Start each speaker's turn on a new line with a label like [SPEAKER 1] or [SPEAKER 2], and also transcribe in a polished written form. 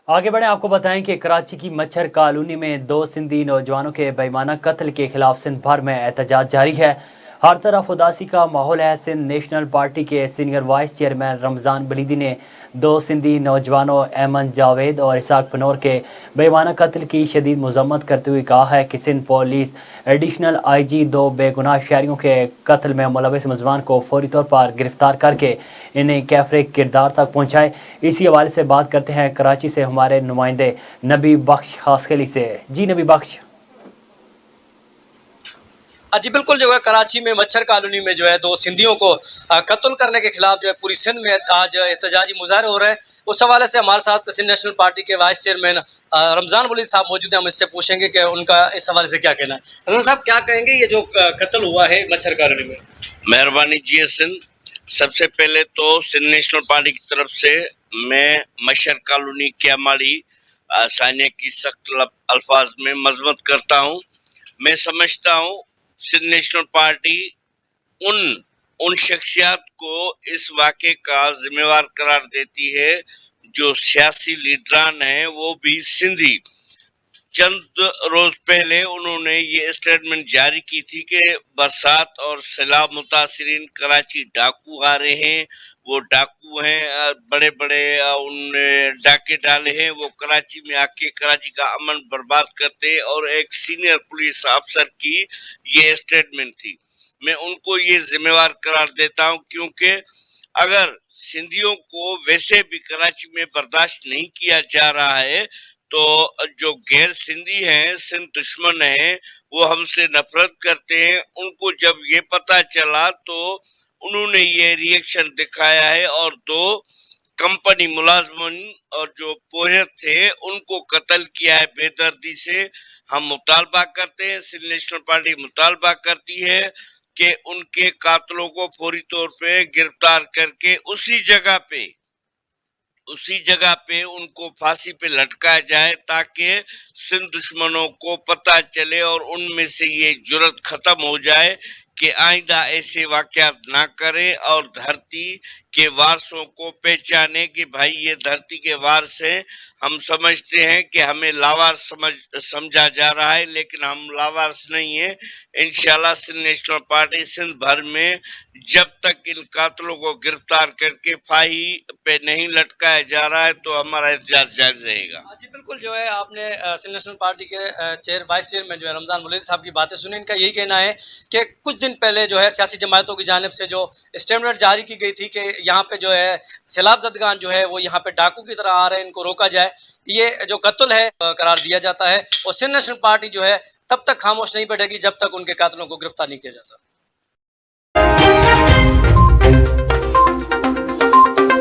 [SPEAKER 1] आगे बढ़े आपको बताएं कि कराची की मच्छर कॉलोनी में 2 सिंधी नौजवानों के बेईमाना कत्ल के खिलाफ सिंध भर में एहतजाज जारी है। हर तरफ उदासी का माहौल है। सिंध नेशनल पार्टी के सीनियर वाइस चेयरमैन रमज़ान बलीदी ने 2 सिंधी नौजवानों अहमद जावेद और इसहाक पनोर के बेईमाना कत्ल की शदीद मजम्मत करते हुए कहा है कि सिंध पुलिस एडिशनल IG 2 बेगुनाह शहरियों के कत्ल में मुलविस मुलजमान को फौरी तौर पर गिरफ्तार करके इन्हें कैफरे किरदार तक पहुँचाए। इसी हवाले से बात करते हैं कराची से हमारे नुमाइंदे नबी बख्श खासखेली से। जी नबी बख्श।
[SPEAKER 2] जी बिल्कुल, जो है कराची में मच्छर कॉलोनी में जो है 2 सिंधियों को कत्ल करने के खिलाफ जो है पूरी सिंध में आज एहतजाजी मुजाहरे हो रहे हैं। उस हवाले से हमारे साथ सिंध नेशनल पार्टी के वाइस चेयरमैन रमज़ान बलीदी साहब मौजूद हैं। हम इससे पूछेंगे कि उनका इस हवाले से क्या कहना है। रमज़ान साहब, क्या कहेंगे ये जो कत्ल हुआ है मच्छर कॉलोनी में?
[SPEAKER 3] मेहरबानी जी सिंध। सबसे पहले तो सिंध नेशनल पार्टी की तरफ से मैं मच्छर कॉलोनी क्यामाड़ी साने की सख्त अल्फाज में मजम्मत करता हूँ। मैं समझता हूँ सिंध नेशनल पार्टी उन शख्सियत को इस वाक़े का जिम्मेवार करार देती है जो सियासी लीडरान हैं, वो भी सिंधी। चंद रोज पहले उन्होंने ये स्टेटमेंट जारी की थी कि बरसात और सैलाब मुतासरीन कराची डाकू आ रहे हैं। वो डाकू हैं, बड़े बड़े उनने डाके डाले हैं, वो कराची में आके कराची का अमन बर्बाद करते हैं। और एक सीनियर पुलिस अफसर की ये स्टेटमेंट थी। मैं उनको ये जिम्मेवार करार देता हूँ, क्योंकि अगर सिंधियों को वैसे भी कराची में बर्दाश्त नहीं किया जा रहा है तो जो गैर सिंधी हैं, सिंध दुश्मन हैं, वो हमसे नफरत करते हैं। उनको जब ये पता चला तो उन्होंने ये रिएक्शन दिखाया है और 2 कंपनी मुलाजमिन और जो पोहर थे उनको कत्ल किया है बेदर्दी से। हम मुतालबा करते हैं, सिंध नेशनल पार्टी मुतालबा करती है कि उनके कातलों को फौरी तौर पे गिरफ्तार करके उसी जगह पे उनको फांसी पे लटकाया जाए, ताकि सिंध दुश्मनों को पता चले और उनमें से ये जुर्रत खत्म हो जाए कि आइंदा ऐसे वाक़यात ना करें और धरती के वारसों को पहचाने कि भाई ये धरती के वारस हैं। हम समझते हैं कि हमें लावारिस समझा जा रहा है, लेकिन हम लावारिस नहीं है। इंशाल्लाह सिंध नेशनल पार्टी सिंध भर में जब तक इन कातलों को गिरफ्तार करके फाही पे नहीं लटकाया जा रहा है तो हमारा एहतजाज जारी रहेगा।
[SPEAKER 2] जी बिल्कुल, जो है आपने सिंध नेशनल पार्टी के वाइस चेयरमैन जो है रमज़ान बलीदी साहब की बातें सुनी। इनका यही कहना है कि कुछ दिन पहले जो है सियासी जमातों की जानिब से जो स्टेटमेंट जारी की गई थी कि यहाँ पे जो है सैलाब ज़दगान जो है वो यहाँ पे डाकू की तरह आ रहे हैं, इनको रोका जाए। ये जो कत्ल है करार दिया जाता है और सिंध नेशनल पार्टी जो है तब तक खामोश नहीं बैठेगी जब तक उनके कातलों को गिरफ्तार नहीं किया जाता।